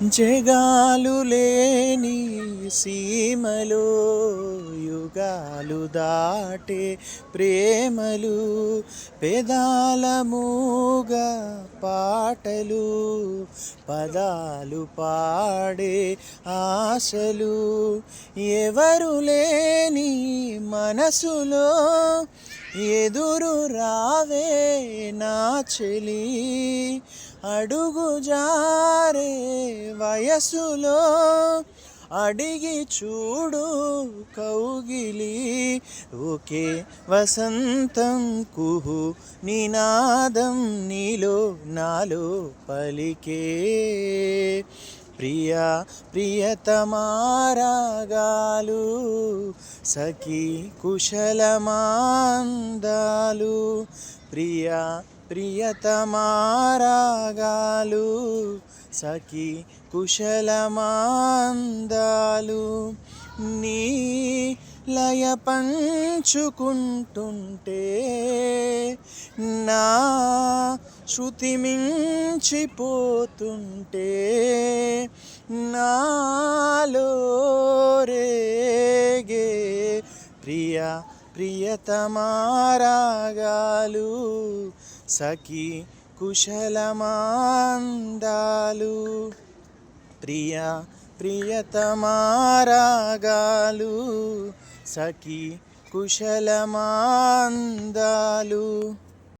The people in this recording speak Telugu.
జగాలు లేని సీమలో యుగాలు దాటే ప్రేమలు, పెదాల మూగ పాటలు, పదాలు పాడే ఆశలు, ఎవరు లేని మనసులో ఎదురు రావే నా చెలి, అడుగు జారే వయసులో అడిగి చూడు కౌగిలి, ఒకే వసంతం కుహు నినాదం నీలో నాలో పలికే, ప్రియా ప్రియతమారాగాలు సఖీ కుశలమాందాలు, ప్రియా ప్రియతమారాగాలు సఖీ కుశలమాందాలు, నీ లయ పంచుకుంటుంటే నా శృతి మించిపోతుంటే, నాలో రేగే ప్రియా ప్రియతమారాగాలు సఖీ కుశలమాందాలు, ప్రియా ప్రియతమారాగాలు సఖీ కుశలమాందాలు.